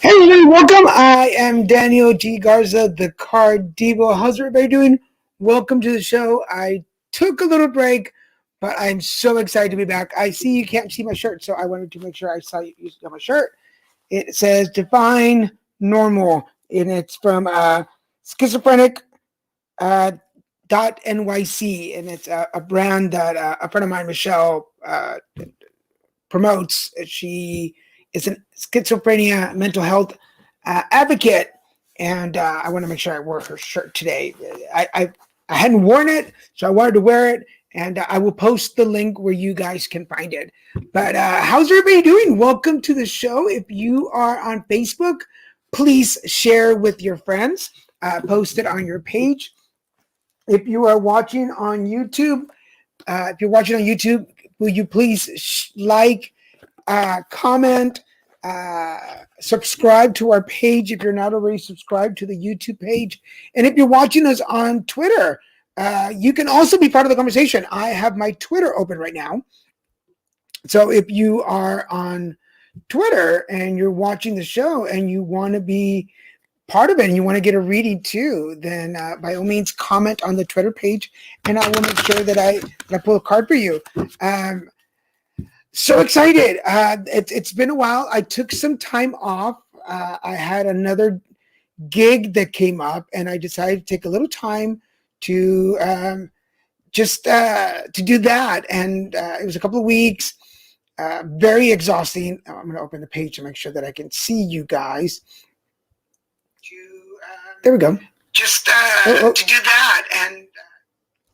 Hey everybody, welcome. I am Daniel G. Garza, the Divo. How's everybody doing? Welcome to the show. I took a little break, but I'm so excited to be back. I see you can't see my shirt, so I wanted to make sure I saw you saw my shirt. It says Define Normal, and it's from Schizophrenic .nyc, and it's a brand that a friend of mine, Michelle, promotes. She is a schizophrenia mental health advocate, and I want to make sure I wore her shirt today. I hadn't worn it, so I wanted to wear it, and I will post the link where you guys can find it. But how's everybody doing? Welcome to the show. If you are on Facebook, please share with your friends. Post it on your page. If you are watching on YouTube, will you please like, comment, subscribe to our page if you're not already subscribed to the YouTube page. And if you're watching us on Twitter, you can also be part of the conversation. I have my Twitter open right now. So if you are on Twitter and you're watching the show and you want to be part of it and you want to get a reading too, then by all means comment on the Twitter page, and I will make sure that I pull a card for you. So excited. It's been a while. I took some time off. I had another gig that came up, and I decided to take a little time to just to do that. And it was a couple of weeks, very exhausting. I'm going to open the page to make sure that I can see you guys. There we go. Just to do that, and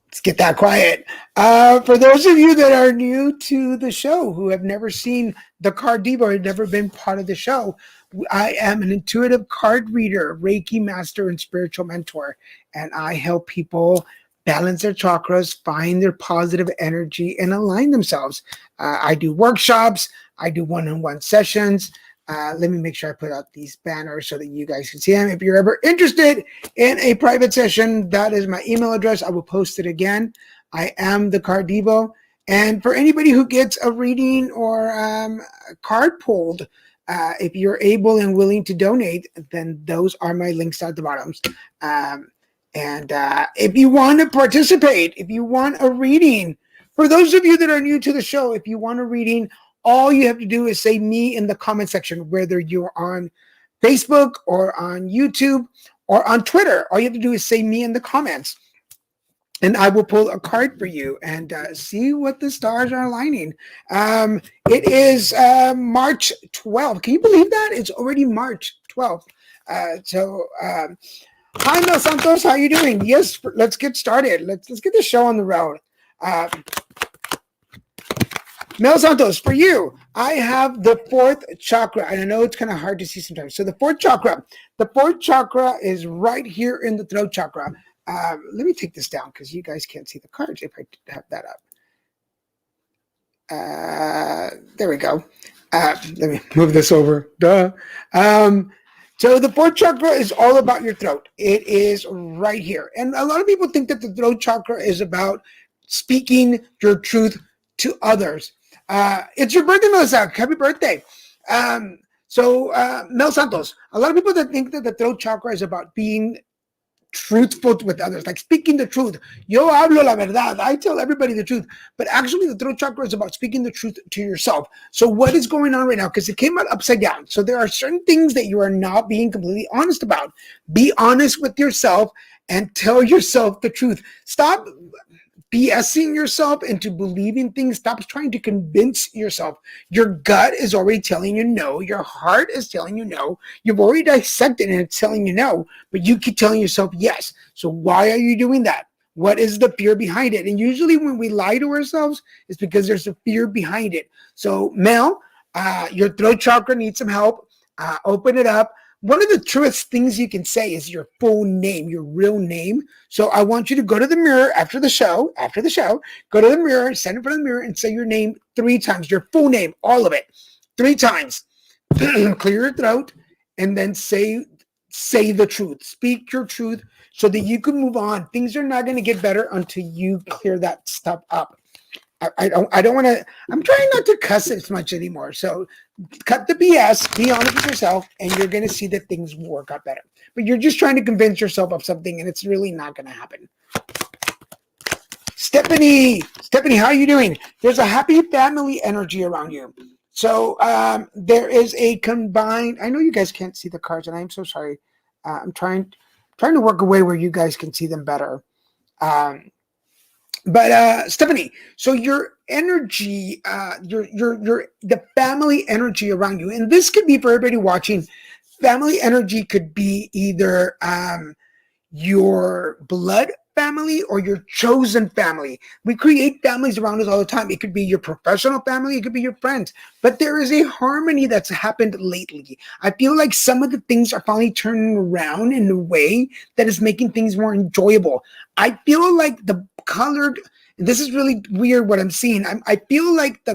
let's get that quiet. For those of you that are new to the show, who have never seen the carddivo or never been part of the show, I am an intuitive card reader, Reiki master, and spiritual mentor, and I help people balance their chakras, find their positive energy, and align themselves. I do workshops. I do one-on-one sessions. Let me make sure I put out these banners so that you guys can see them. If you're ever interested in a private session, that is my email address. I will post it again. I am the carddivo. And for anybody who gets a reading or a card pulled, if you're able and willing to donate, then those are my links at the bottom. And if you want to participate, if you want a reading, for those of you that are new to the show, if you want a reading, all you have to do is say me in the comment section, whether you're on Facebook or on YouTube or on Twitter. All you have to do is say me in the comments, and I will pull a card for you and see what the stars are aligning. It is March 12th. Can you believe that? It's already March 12th. Hi, Mel Santos. How are you doing? Yes, let's get started. Let's get the show on the road. Mel Santos, for you, I have the fourth chakra, and I know it's kind of hard to see sometimes. So the fourth chakra is right here in the throat chakra. Let me take this down because you guys can't see the cards if I have that up. There we go. Let me move this over. Duh. So the fourth chakra is all about your throat. It is right here. And a lot of people think that the throat chakra is about speaking your truth to others. It's your birthday, Melissa. Happy birthday. Mel Santos, a lot of people that think that the throat chakra is about being truthful with others, like speaking the truth. Yo hablo la verdad. I tell everybody the truth. But actually, the throat chakra is about speaking the truth to yourself. So what is going on right now? Because it came out upside down. So there are certain things that you are not being completely honest about. Be honest with yourself and tell yourself the truth. Stop BSing yourself into believing things. Stop trying to convince yourself. Your gut is already telling you no. Your heart is telling you no. You've already dissected and it's telling you no, but you keep telling yourself yes. So why are you doing that? What is the fear behind it? And usually when we lie to ourselves, it's because there's a fear behind it. So Mel, your throat chakra needs some help. Open it up. One of the truest things you can say is your full name, your real name. So I want you to go to the mirror after the show, go to the mirror, stand in front of the mirror and say your name 3 times, your full name, all of it, 3 times. Clear your throat and then say the truth. Speak your truth so that you can move on. Things are not going to get better until you clear that stuff up. I don't want to. I'm trying not to cuss as much anymore. So cut the BS. Be honest with yourself, and you're going to see that things will work out better. But you're just trying to convince yourself of something, and it's really not going to happen. Stephanie, how are you doing? There's a happy family energy around you. So there is a combined. I know you guys can't see the cards, and I'm so sorry. I'm trying to work a way where you guys can see them better. But Stephanie, so your energy, your the family energy around you, and this could be for everybody watching. Family energy could be either your blood family or your chosen family. We create families around us all the time. It could be your professional family, it could be your friends. But there is a harmony that's happened lately. I feel like some of the things are finally turning around in a way that is making things more enjoyable. I feel like the colored, this is really weird what I'm seeing. I feel like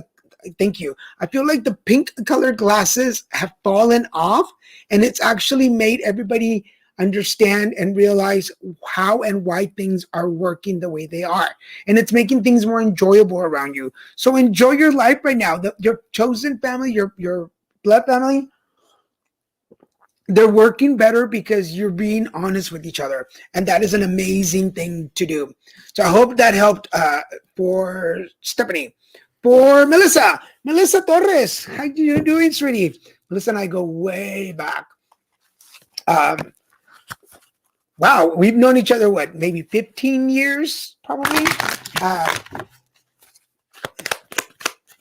thank you. I feel like the pink colored glasses have fallen off, and it's actually made everybody understand and realize how and why things are working the way they are. And it's making things more enjoyable around you. So enjoy your life right now. Your chosen family, your blood family, they're working better because you're being honest with each other. And that is an amazing thing to do. So I hope that helped for Stephanie. For Melissa Torres, how you doing, sweetie? Melissa and I go way back. Wow, we've known each other, what, maybe 15 years, probably?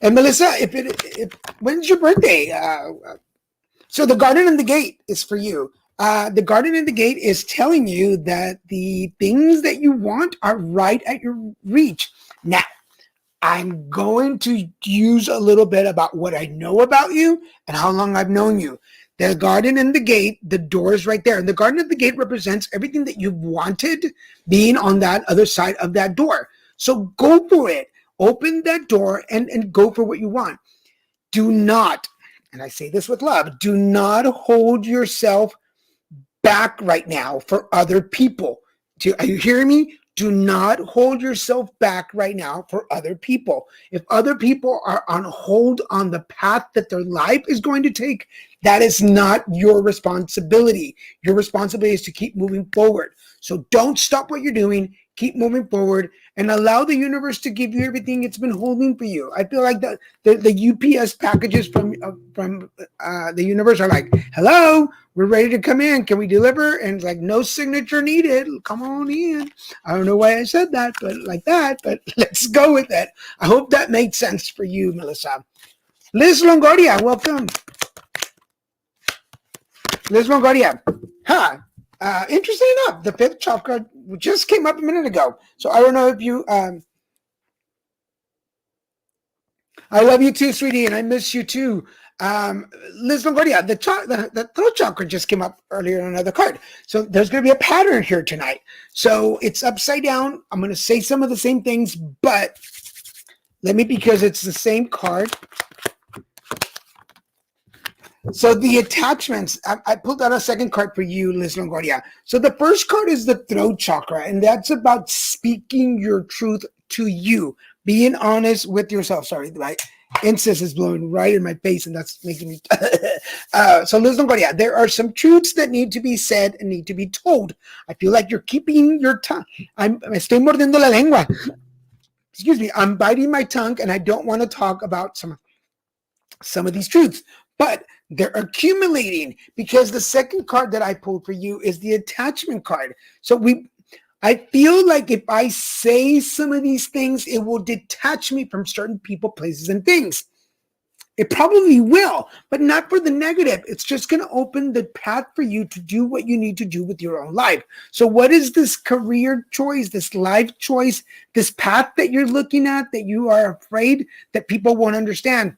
And Melissa, when's your birthday? So the garden and the gate is for you. The garden and the gate is telling you that the things that you want are right at your reach. Now, I'm going to use a little bit about what I know about you and how long I've known you. The garden and the gate, the door is right there. And the garden and the gate represents everything that you've wanted being on that other side of that door. So go for it. Open that door and go for what you want. Do not, and I say this with love, do not hold yourself back right now for other people. Are you hearing me? Do not hold yourself back right now for other people. If other people are on hold on the path that their life is going to take, that is not your responsibility. Your responsibility is to keep moving forward. So don't stop what you're doing. Keep moving forward and allow the universe to give you everything it's been holding for you. I feel like the UPS packages from the universe are like, hello, we're ready to come in. Can we deliver? And it's like, no signature needed. Come on in. I don't know why I said that, but like that, but let's go with it. I hope that made sense for you, Melissa. Liz Longoria, welcome. Liz Longoria. Interesting enough, the fifth chakra just came up a minute ago. So I don't know if you, I love you too, sweetie, and I miss you too. Liz Longoria, the throat chakra just came up earlier on another card. So there's going to be a pattern here tonight. So it's upside down. I'm going to say some of the same things, but because it's the same card. So the attachments, I pulled out a second card for you, Liz Longoria. So the first card is the throat chakra, and that's about speaking your truth to you, being honest with yourself. Sorry, my incense is blowing right in my face, and that's making me... So Liz Longoria, there are some truths that need to be said and need to be told. I feel like you're keeping your tongue. Me estoy mordiendo la lengua. Excuse me, I'm biting my tongue, and I don't want to talk about some of these truths, but they're accumulating because the second card that I pulled for you is the attachment card. So I feel like if I say some of these things, it will detach me from certain people, places, and things. It probably will, but not for the negative. It's just going to open the path for you to do what you need to do with your own life. So what is this career choice, this life choice, this path that you're looking at that you are afraid that people won't understand?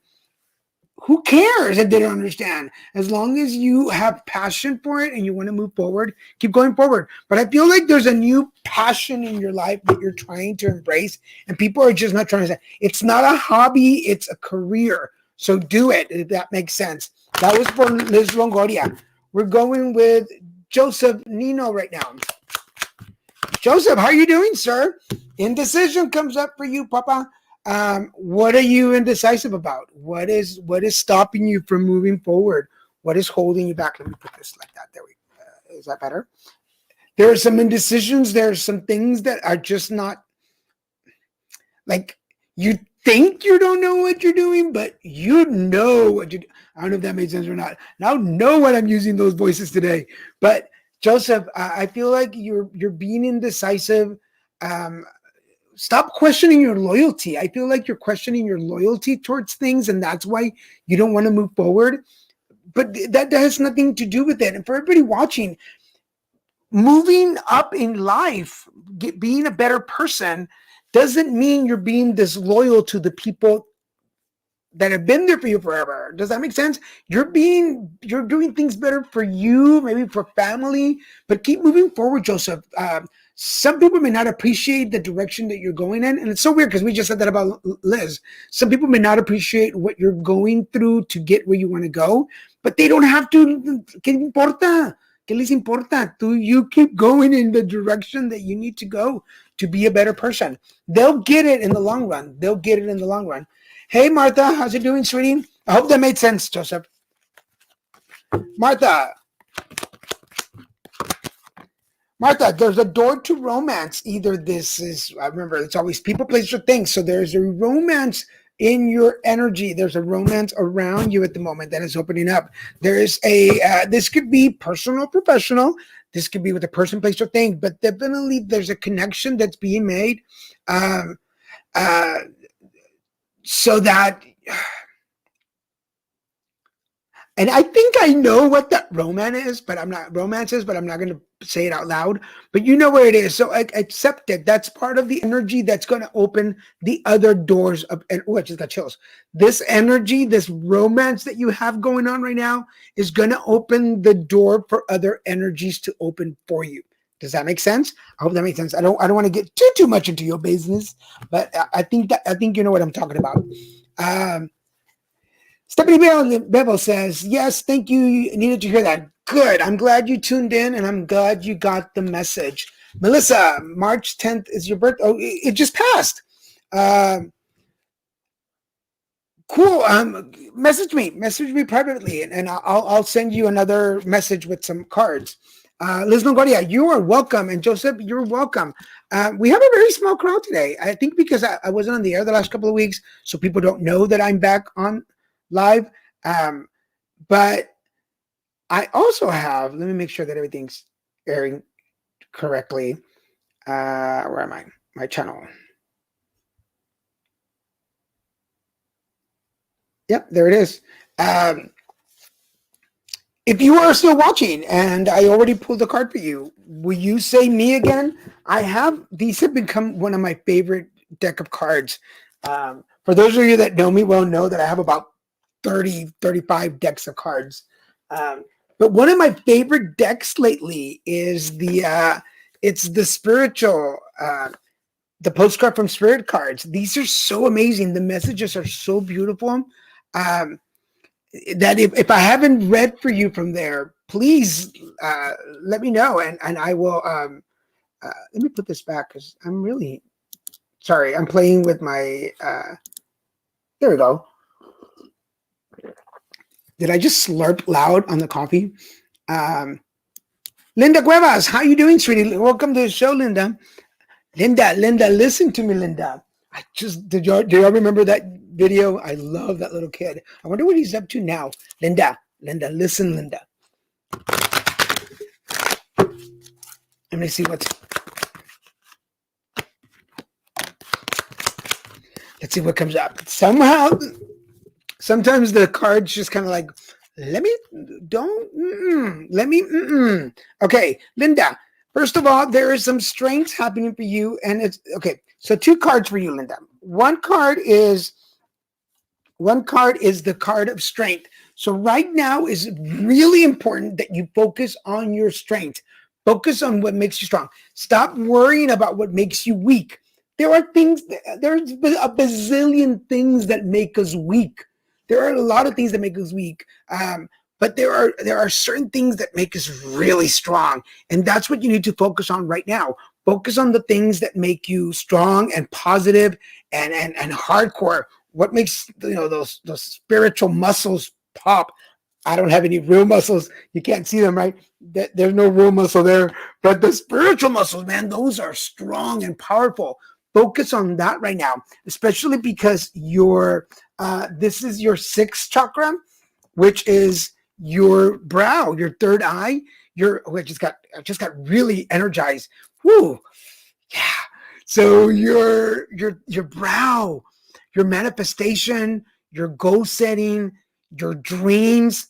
Who cares if they don't understand? As long as you have passion for it and you want to move forward, keep going forward. But I feel like there's a new passion in your life that you're trying to embrace, and people are just not trying to say, it's not a hobby, it's a career. So do it, if that makes sense. That was for Liz Longoria. We're going with Joseph Nino right now. Joseph, how are you doing, sir? Indecision comes up for you, Papa. What are you indecisive about? What is stopping you from moving forward? What is holding you back? Let me put this like that. There we go. Is that better? There are some indecisions. There are some things that are just not like you think you don't know what you're doing, but you know what you do. I don't know if that made sense or not. And I don't know what I'm using those voices today. But Joseph, I feel like you're being indecisive. Stop questioning your loyalty. I feel like you're questioning your loyalty towards things, and that's why you don't want to move forward. But that has nothing to do with it. And for everybody watching, moving up in life, being a better person doesn't mean you're being disloyal to the people that have been there for you forever. Does that make sense? You're doing things better for you, maybe for family, but keep moving forward, Joseph. Some people may not appreciate the direction that you're going in. And it's so weird because we just said that about Liz. Some people may not appreciate what you're going through to get where you want to go, but they don't have to. ¿Qué importa? ¿Qué les importa? You keep going in the direction that you need to go to be a better person. They'll get it in the long run. Hey, Martha, how's it doing, sweetie? I hope that made sense, Joseph. Martha, there's a door to romance. Either this is, I remember, it's always people, place, or things. So there's a romance in your energy. There's a romance around you at the moment that is opening up. There is this could be personal, professional. This could be with a person, place, or thing. But definitely there's a connection that's being made. So that, and I think I know what that romance is, but I'm not going to say it out loud, but you know where it is. So accept it. That's part of the energy that's going to open the other doors of, and I just got chills. This energy, this romance that you have going on right now is going to open the door for other energies to open for you. Does that make sense? I hope that makes sense. I don't want to get too much into your business, but I think you know what I'm talking about. Stephanie Bevel says, yes, thank you. You needed to hear that. Good. I'm glad you tuned in, and I'm glad you got the message. Melissa, March 10th is your birthday. Oh, it just passed. Cool. Message me privately, and I'll send you another message with some cards. Liz Longoria, you are welcome. And Joseph, you're welcome. We have a very small crowd today. I think because I wasn't on the air the last couple of weeks, so people don't know that I'm back on live. But I also have, let me make sure that everything's airing correctly. Where am I? My channel. Yep, there it is. If you are still watching and I already pulled the card for you, will you say me again? These have become one of my favorite deck of cards. For those of you that know me well, know that I have about 30, 35 decks of cards. But one of my favorite decks lately is it's the spiritual, the postcard from Spirit cards. These are so amazing. The messages are so beautiful. That if I haven't read for you from there, please let me know, and I will. Let me put this back because I'm really sorry. I'm playing with my. There we go. Did I just slurp loud on the coffee? Linda Cuevas, how you doing, sweetie? Welcome to the show, Linda. Linda, listen to me, Linda. Did y'all remember that video? I love that little kid. I wonder what he's up to now. Linda, listen, Linda. Let me see let's see what comes up. Sometimes the cards just kind of like, Okay, Linda, first of all, there is some strength happening for you, and it's okay. So 2 cards for you, Linda. One card is the card of strength. So right now is really important that you focus on your strength. Focus on what makes you strong. Stop worrying about what makes you weak. There's a bazillion things that make us weak. There are a lot of things that make us weak. But there are certain things that make us really strong. And that's what you need to focus on right now. Focus on the things that make you strong and positive and hardcore. What makes those spiritual muscles pop? I don't have any real muscles. You can't see them, right? There's no real muscle there. But the spiritual muscles, man, those are strong and powerful. Focus on that right now, especially because this is your sixth chakra, which is your brow, your third eye. I just got really energized. Woo, yeah. So your brow, your manifestation, your goal setting, your dreams.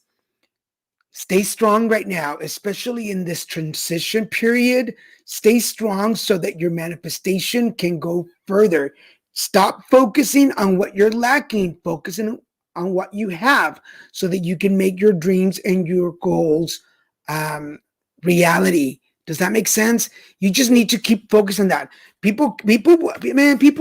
Stay strong right now, especially in this transition period. Stay strong so that your manifestation can go further. Stop focusing on what you're lacking, focusing on what you have so that you can make your dreams and your goals reality. Does that make sense? You just need to keep focusing on that. People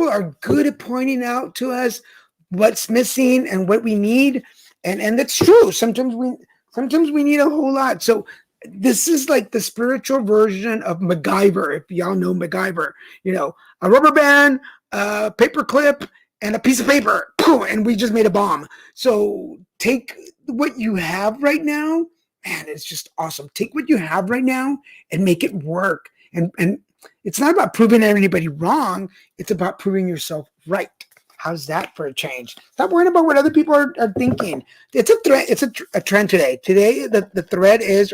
are good at pointing out to us what's missing and what we need. And that's true. Sometimes we need a whole lot. So this is like the spiritual version of MacGyver. If y'all know MacGyver, a rubber band, a paper clip, and a piece of paper, and we just made a bomb. So take what you have right now. Man, it's just awesome. Take what you have right now and make it work. And it's not about proving anybody wrong. It's about proving yourself right. How's that for a change? Stop worrying about what other people are thinking. It's a thread. It's a trend today. Today, the thread is,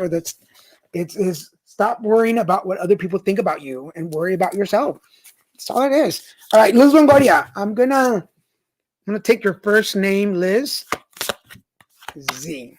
stop worrying about what other people think about you and worry about yourself. That's all it is. All right, Liz Longoria. I'm gonna take your first name, Liz. Z.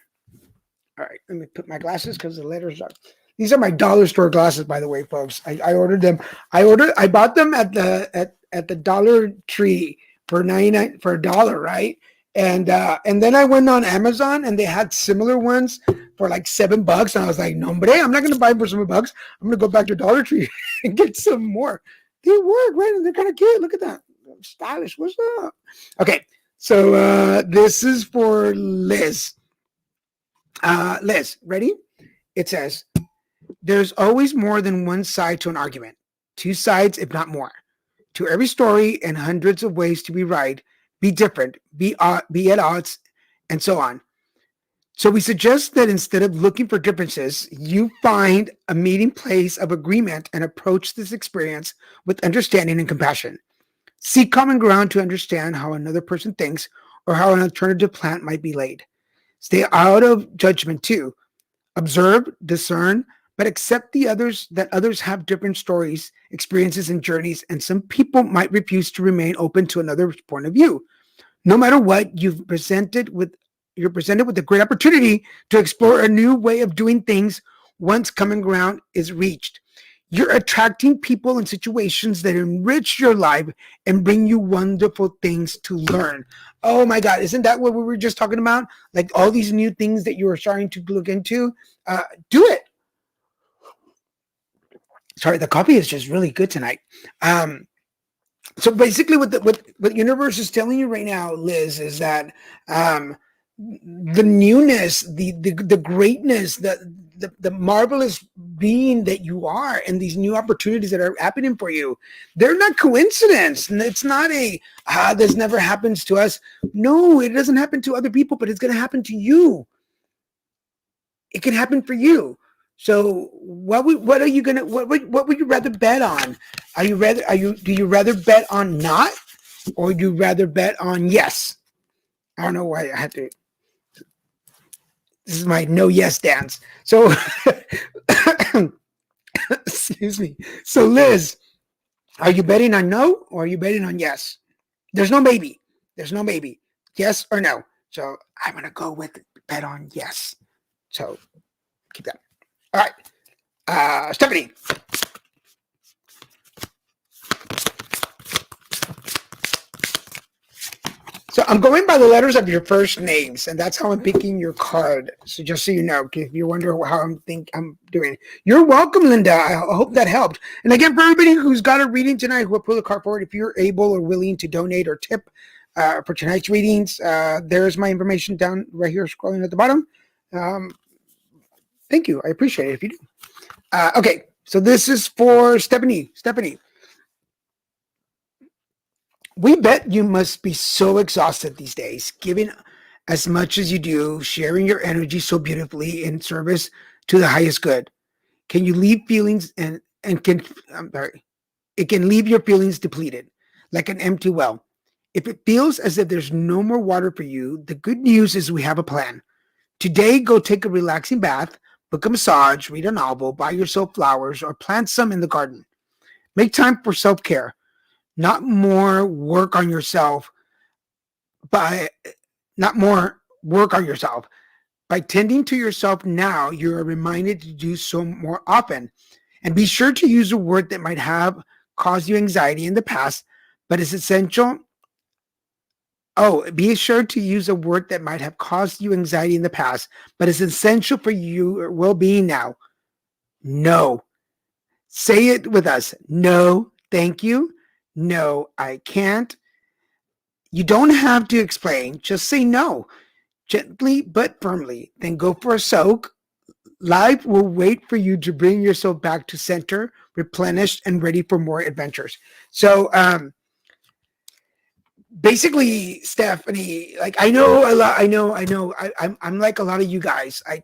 All right, let me put my glasses because the letters are. These are my dollar store glasses, by the way, folks. I ordered them. I bought them at the Dollar Tree for $99 for $1, right? And then I went on Amazon and they had similar ones for like $7. And I was like, no, I'm not gonna buy them for $7. I'm gonna go back to Dollar Tree and get some more. They work, right? And they're kind of cute. Look at that. Stylish. What's up? Okay, so this is for Liz. Liz, ready? It says, there's always more than one side to an argument. Two sides, if not more. To every story and hundreds of ways to be right, be different, be at odds, and so on. So we suggest that instead of looking for differences, you find a meeting place of agreement and approach this experience with understanding and compassion. Seek common ground to understand how another person thinks or how an alternative plan might be laid. Stay out of judgment too. Observe, discern, but accept that others have different stories, experiences, and journeys, and some people might refuse to remain open to another point of view. No matter what, you're presented with a great opportunity to explore a new way of doing things once common ground is reached. You're attracting people and situations that enrich your life and bring you wonderful things to learn. Oh my God, isn't that what we were just talking about? Like all these new things that you are starting to look into, do it. Sorry, the coffee is just really good tonight. So basically what the universe is telling you right now, Liz, is that the newness, the greatness, the marvelous being that you are, and these new opportunities that are happening for you, they're not coincidence. It's not this never happens to us. No, it doesn't happen to other people, but it's going to happen to you. It can happen for you. So what would you rather bet on? Do you rather bet on not, or you rather bet on yes? I don't know why I had to. This is my no yes dance. So excuse me. So Liz, are you betting on no, or are you betting on yes? There's no maybe. Yes or no. So I'm gonna go with bet on yes. So keep that. All right, Stephanie. So I'm going by the letters of your first names, and that's how I'm picking your card. So just so you know, if you wonder how I'm doing. You're welcome, Linda. I hope that helped. And again, for everybody who's got a reading tonight, who will pull the card forward, if you're able or willing to donate or tip for tonight's readings, there's my information down right here, scrolling at the bottom. Thank you. I appreciate it if you do. Okay, So this is for Stephanie. Stephanie, we bet you must be so exhausted these days, giving as much as you do, sharing your energy so beautifully in service to the highest good. Can you leave feelings and can I'm sorry, it can leave your feelings depleted, like an empty well. If it feels as if there's no more water for you, the good news is we have a plan. Today, go take a relaxing bath, book a massage, read a novel, buy yourself flowers, or plant some in the garden. Make time for self care, not more work on yourself, by not more work on yourself. By tending to yourself now, you are reminded to do so more often. And be sure to use a word that might have caused you anxiety in the past, but is essential. Oh, be sure to use a word that might have caused you anxiety in the past, but is essential for your well being now. No. Say it with us. No, thank you. No, I can't. You don't have to explain. Just say no, gently but firmly. Then go for a soak. Life will wait for you to bring yourself back to center, replenished, and ready for more adventures. So, basically, Stephanie, like I know a lot. I'm like a lot of you guys. I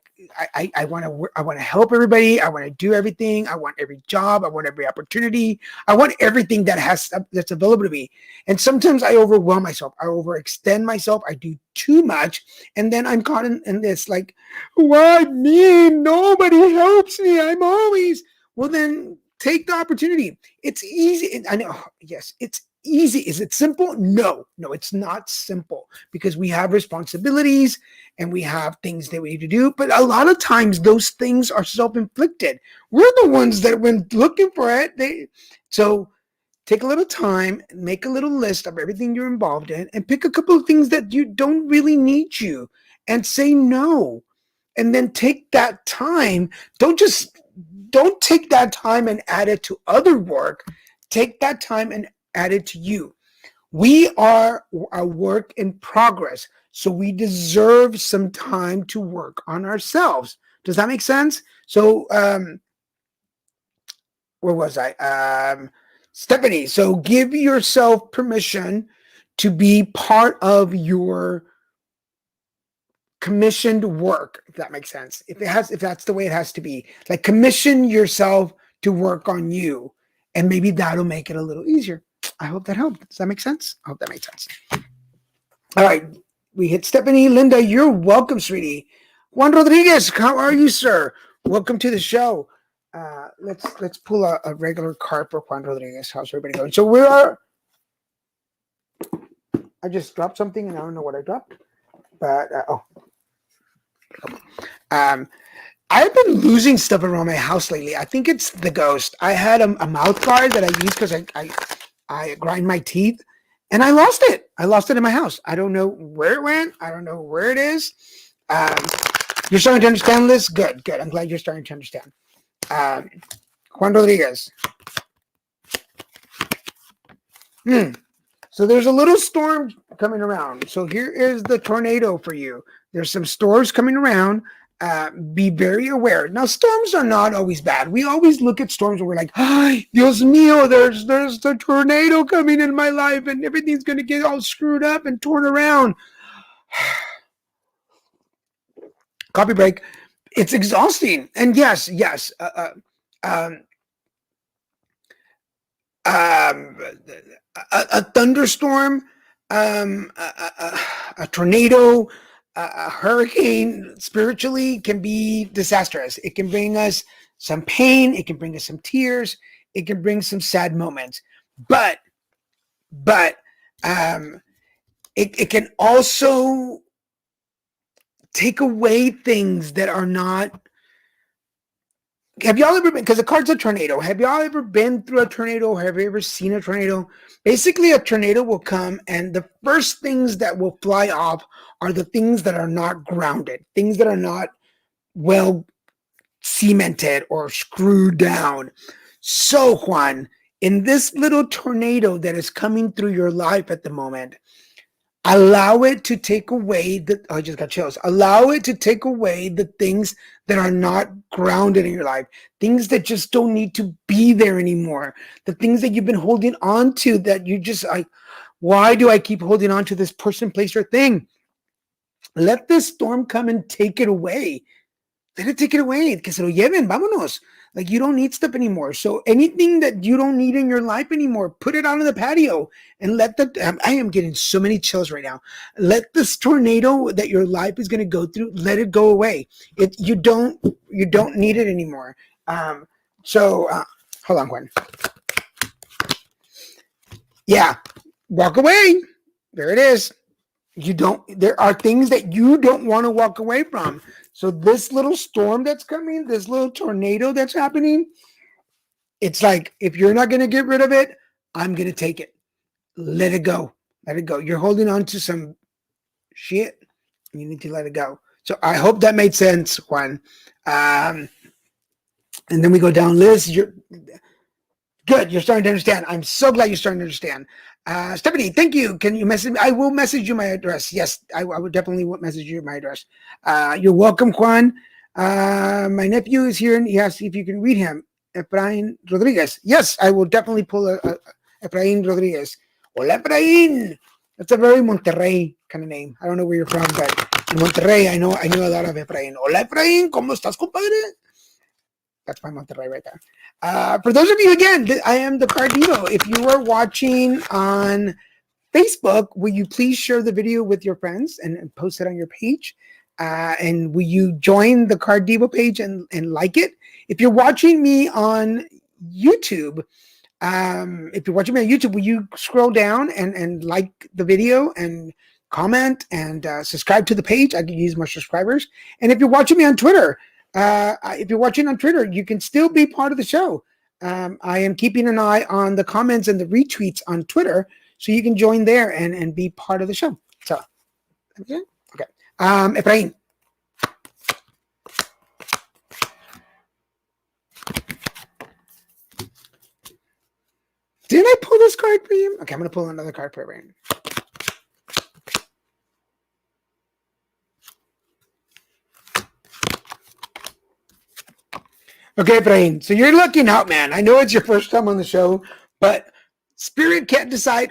want to. I want to help everybody. I want to do everything. I want every job. I want every opportunity. I want everything that's available to me. And sometimes I overwhelm myself. I overextend myself. I do too much, and then I'm caught in this like, why me? Nobody helps me. I'm always well. Then take the opportunity. It's easy. I know. Yes, it's easy. Is it simple? No, it's not simple because we have responsibilities and we have things that we need to do. But a lot of times those things are self-inflicted. We're the ones that went looking for it. So take a little time, make a little list of everything you're involved in and pick a couple of things that you don't really need you and say no. And then take that time. Don't take that time and add it to other work. Take that time and added to you. We are a work in progress, so we deserve some time to work on ourselves. Does that make sense? So, where was I? Stephanie, so give yourself permission to be part of your commissioned work, if that makes sense. If that's the way it has to be. Like commission yourself to work on you, and maybe that'll make it a little easier. I hope that helped. Does that make sense? I hope that makes sense. All right. We hit Stephanie. Linda, you're welcome, sweetie. Juan Rodriguez, how are you, sir? Welcome to the show. Let's pull a regular card for Juan Rodriguez. How's everybody going? So I just dropped something and I don't know what I dropped. But I've been losing stuff around my house lately. I think it's the ghost. I had a mouth guard that I used because I grind my teeth, and I lost it. I lost it in my house. I don't know where it went. I don't know where it is. You're starting to understand this? Good. I'm glad you're starting to understand. Juan Rodriguez. So there's a little storm coming around. So here is the tornado for you. There's some storms coming around. Be very aware. Now, storms are not always bad. We always look at storms and we're like, ay, Dios mío, there's a tornado coming in my life and everything's going to get all screwed up and torn around. Coffee break. It's exhausting. And yes, a thunderstorm, a tornado, a hurricane spiritually can be disastrous. It can bring us some pain. It can bring us some tears. It can bring some sad moments. But it can also take away things that are not. Have y'all ever been, because the card's a tornado, have y'all ever been through a tornado? Have you ever seen a tornado? Basically, a tornado will come and the first things that will fly off are the things that are not grounded, things that are not well cemented or screwed down. So, Juan, in this little tornado that is coming through your life at the moment, Allow it to take away I just got chills. Allow it to take away the things that are not grounded in your life, things that just don't need to be there anymore, the things that you've been holding on to that you just like, why do I keep holding on to this person, place, or thing? Let the storm come and take it away. Let it take it away. Que se lo lleven. Vámonos. Like, you don't need stuff anymore. So anything that you don't need in your life anymore, put it out on the patio and I am getting so many chills right now. Let this tornado that your life is going to go through, let it go away. You don't need it anymore. Hold on, Juan. Yeah. Walk away. There it is. There are things that you don't want to walk away from. So this little storm that's coming, this little tornado that's happening, it's like, if you're not going to get rid of it, I'm going to take it. Let it go. Let it go. You're holding on to some shit. You need to let it go. So I hope that made sense, Juan. And then we go down, Liz. You're good. You're starting to understand. I'm so glad you're starting to understand. Stephanie, thank you. Can you message me? I will message you my address. Yes, I would definitely message you my address. You're welcome, Juan. My nephew is here and he asked if you can read him. Efrain Rodriguez. Yes, I will definitely pull Efrain Rodriguez. Hola, Efrain. That's a very Monterrey kind of name. I don't know where you're from, but in Monterrey, I know a lot of Efrain. Hola, Efrain. ¿Cómo estás, compadre? That's my Monterrey right there. For those of you, again, I am the carddivo. If you are watching on Facebook, will you please share the video with your friends and post it on your page? And will you join the carddivo page and like it? If you're watching me on YouTube, will you scroll down and like the video and comment and subscribe to the page? I can use more subscribers. And if you're watching me on Twitter, you can still be part of the show. I am keeping an eye on the comments and the retweets on Twitter, so you can join there and be part of the show. So, okay. Efrain. Didn't I pull this card for you? Okay, I'm going to pull another card for Efrain. Okay, Efrain, so you're looking out, man. I know it's your first time on the show, but Spirit can't decide.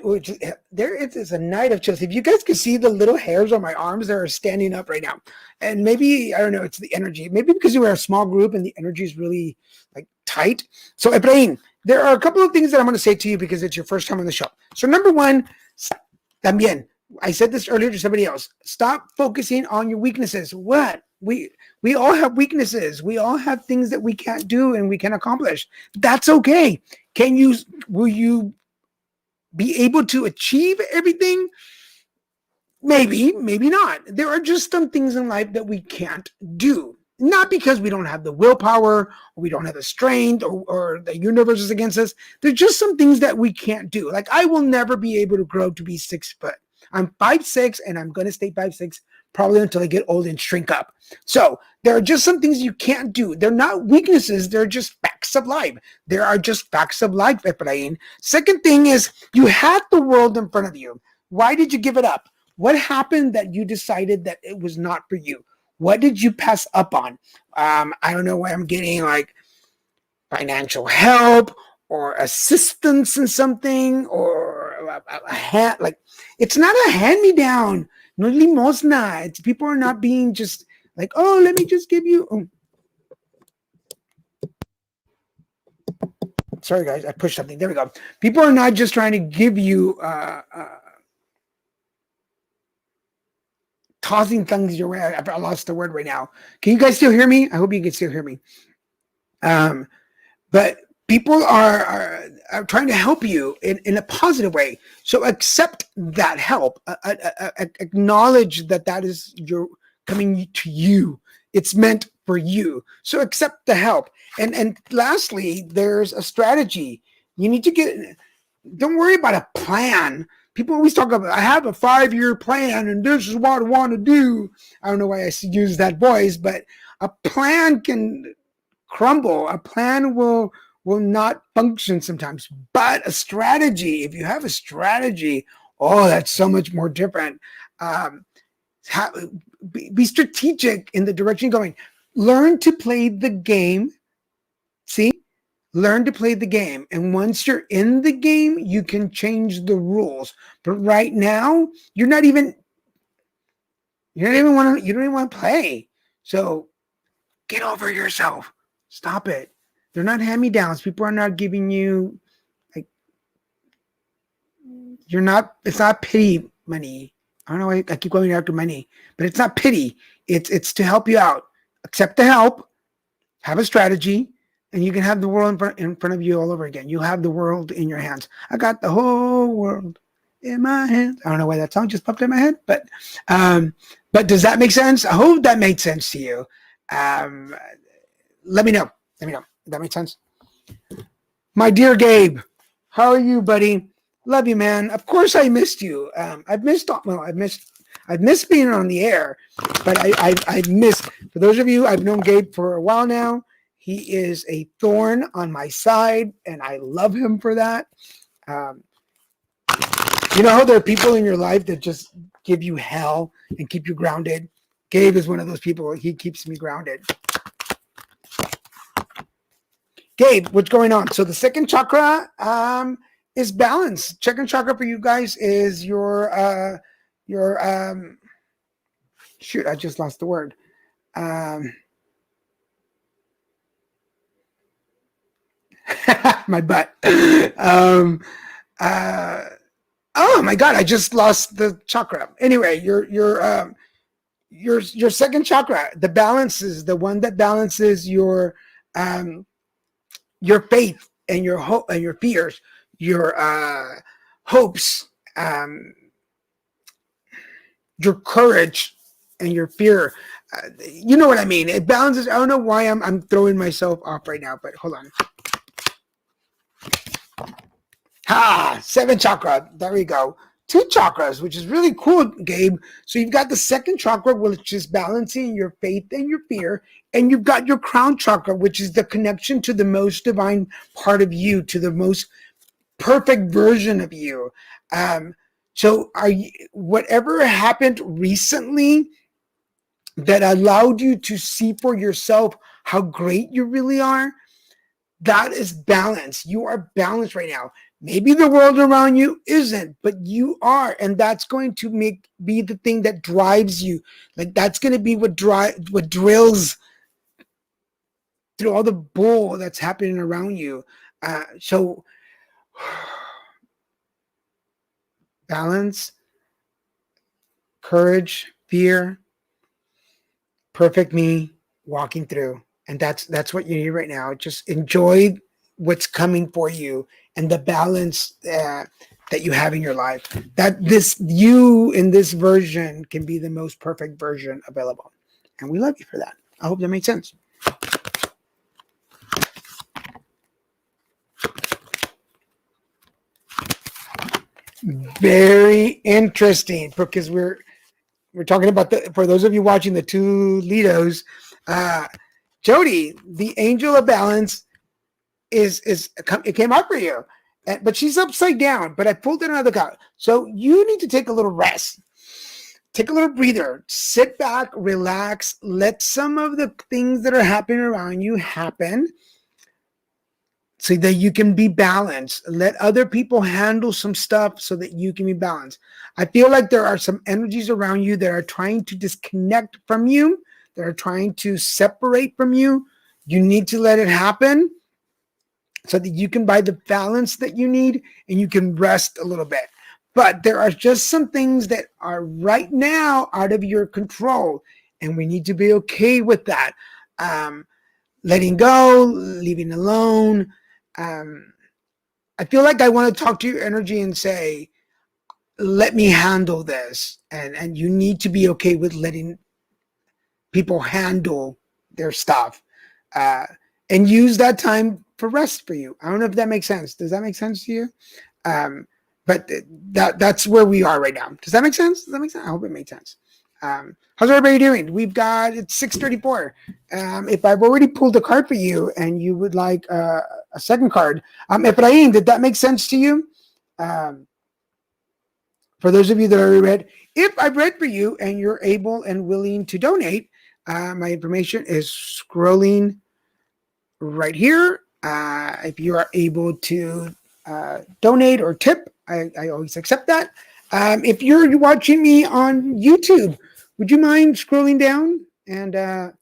There is a night of chills. If you guys can see the little hairs on my arms that are standing up right now, and maybe, I don't know, it's the energy. Maybe because you are a small group and the energy is really like tight. So, Efrain, there are a couple of things that I'm going to say to you because it's your first time on the show. So, number one, también, I said this earlier to somebody else. Stop focusing on your weaknesses. What? We all have weaknesses. We all have things that we can't do and we can accomplish. That's okay. Will you be able to achieve everything? Maybe, maybe not. There are just some things in life that we can't do. Not because we don't have the willpower, or we don't have the strength, or the universe is against us. There's just some things that we can't do. Like, I will never be able to grow to be 6 foot. I'm 5'6", and I'm going to stay 5'6", probably until I get old and shrink up. So there are just some things you can't do. They're not weaknesses. They're just facts of life. There are just facts of life, Efrain. Second thing is, you had the world in front of you. Why did you give it up? What happened that you decided that it was not for you? What did you pass up on? I don't know why I'm getting like financial help or assistance in something, or a hand. Like, it's not a hand-me-down. No limosna. It's, people are not being just like, oh, let me just give you. Oh. Sorry, guys, I pushed something. There we go. People are not just trying to give you tossing things your way. I lost the word right now. Can you guys still hear me? I hope you can still hear me. But people are trying to help you in a positive way. So accept that help. Acknowledge that is coming to you. It's meant for you. So accept the help. And lastly, there's a strategy. You need to don't worry about a plan. People always talk about, I have a 5-year plan and this is what I want to do. I don't know why I use that voice, but a plan can crumble. A plan will not function sometimes. But a strategy, if you have a strategy, Oh, that's so much more different. Um, how, be strategic in the direction you're going. Learn to play the game. See, learn to play the game, and once you're in the game, you can change the rules. But right now, you don't even want to play. So get over yourself. Stop it. They're not hand-me-downs. People are not giving you like you're not. It's not pity money. I don't know why I keep going after money, but it's not pity. It's to help you out. Accept the help. Have a strategy, and you can have the world in front of you all over again. You have the world in your hands. I got the whole world in my hands. I don't know why that song just popped in my head, but does that make sense? I hope that made sense to you. Um, let me know. Let me know. That makes sense. My dear Gabe, how are you, buddy? Love you, man. Of course, I missed you. I've missed being on the air, but I missed. For those of you, I've known Gabe for a while now. He is a thorn on my side, and I love him for that. Um, you know how there are people in your life that just give you hell and keep you grounded? Gabe is one of those people. He keeps me grounded. Gabe, what's going on? So the second chakra is balance. Second chakra for you guys is your shoot, I just lost the word. My butt. Oh my God, I just lost the chakra. Anyway, your second chakra, the balance is the one that balances your faith and your hope and your fears, your hopes, your courage and your fear. You know what I mean? It balances. I don't know why I'm throwing myself off right now, but hold on. Seven chakra. There we go. Two chakras, which is really cool, Gabe. So you've got the second chakra, which is balancing your faith and your fear. And you've got your crown chakra, which is the connection to the most divine part of you, to the most perfect version of you. So are you, whatever happened recently that allowed you to see for yourself how great you really are, that is balance. You are balanced right now. Maybe the world around you isn't, but you are, and that's going to be the thing that drives you. Like that's going to be what drills through all the bull that's happening around you. So balance, courage, fear, perfect me walking through, and that's what you need right now. Just enjoy what's coming for you and the balance that you have in your life. That you in this version can be the most perfect version available, and we love you for that. I hope that made sense. Very interesting, because we're talking about for those of you watching the two Lidos, Jody, the angel of balance it came up for you, but she's upside down. But I pulled it another card, so you need to take a little rest, take a little breather, sit back, relax, let some of the things that are happening around you happen, so that you can be balanced. Let other people handle some stuff so that you can be balanced. I feel like there are some energies around you that are trying to disconnect from you, that are trying to separate from you. You need to let it happen so that you can buy the balance that you need and you can rest a little bit. But there are just some things that are right now out of your control, and we need to be okay with that. Letting go, leaving alone. I feel like I want to talk to your energy and say, let me handle this. And you need to be okay with letting people handle their stuff. And use that time for rest for you. I don't know if that makes sense. Does that make sense to you? But that's where we are right now. Does that make sense? Does that make sense? I hope it made sense. How's everybody doing? It's 6:34. If I've already pulled a card for you and you would like a second card, Efrain, did that make sense to you? For those of you that already read, if I've read for you and you're able and willing to donate, my information is scrolling right here. If you are able to donate or tip, I always accept that. If you're watching me on YouTube, would you mind scrolling down and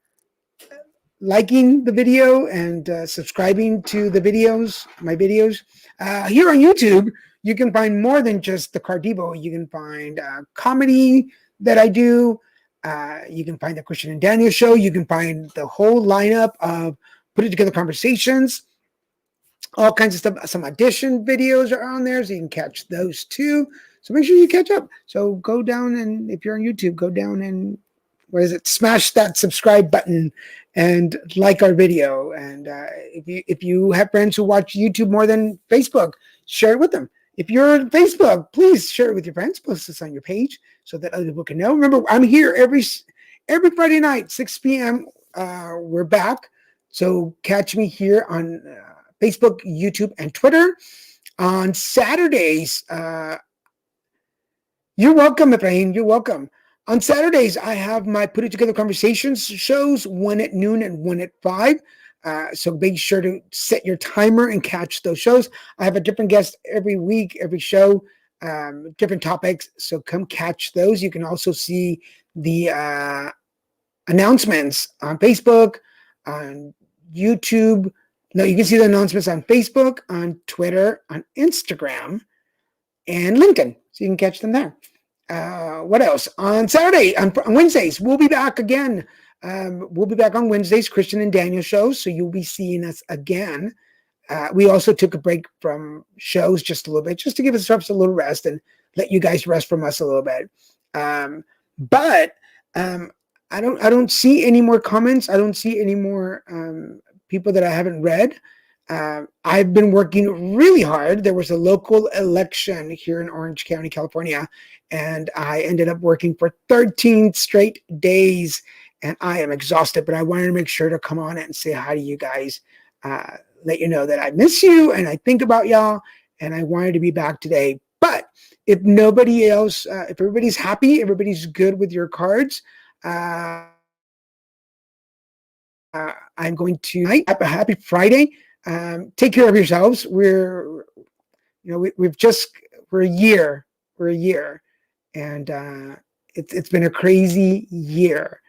liking the video and subscribing to the videos, my videos? Here on YouTube, you can find more than just the carddivo. You can find comedy that I do. You can find the Christian and Daniel show. You can find the whole lineup of put it together conversations, all kinds of stuff. Some audition videos are on there, so you can catch those too. So make sure you catch up. So go down, and if you're on YouTube, go down and smash that subscribe button and like our video. And if you have friends who watch YouTube more than Facebook, share it with them. If you're on Facebook, please share it with your friends. Post this on your page so that other people can know. Remember, I'm here every Friday night, 6 p.m. We're back. So catch me here on Facebook, YouTube, and Twitter. On Saturdays, you're welcome, Efrain. You're welcome. On Saturdays, I have my Put It Together Conversations shows, one at noon and one at 5. So make sure to set your timer and catch those shows. I have a different guest every week, every show, different topics. So come catch those. You can also see the announcements on Facebook, on YouTube. No, you can see the announcements on Facebook, on Twitter, on Instagram, and LinkedIn. So you can catch them there. What else? On Wednesdays, we'll be back again. We'll be back on Wednesdays, Christian and Daniel shows. So you'll be seeing us again. We also took a break from shows just a little bit, just to give us a little rest and let you guys rest from us a little bit. But I don't see any more comments. I don't see any more people that I haven't read. I've been working really hard. There was a local election here in Orange County, California, and I ended up working for 13 straight days, and I am exhausted, but I wanted to make sure to come on it and say hi to you guys, let you know that I miss you and I think about y'all, and I wanted to be back today. But if nobody else, if everybody's happy, everybody's good with your cards, I'm going to have a happy Friday. Take care of yourselves. We're a year, and it's been a crazy year,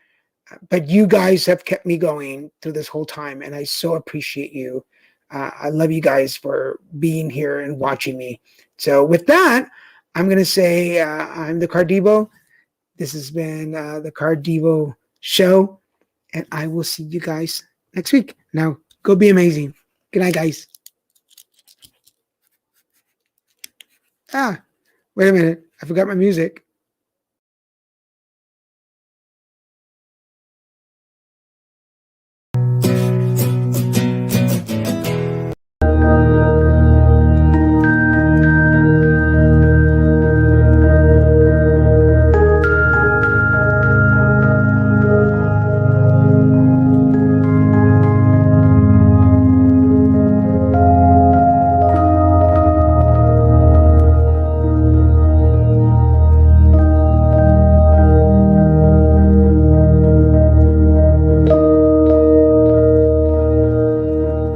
but you guys have kept me going through this whole time, and I so appreciate you. I love you guys for being here and watching me. So with that, I'm going to say I'm the carddivo. This has been the carddivo show, and I will see you guys next week. Now, go be amazing. Good night, guys. Wait a minute. I forgot my music.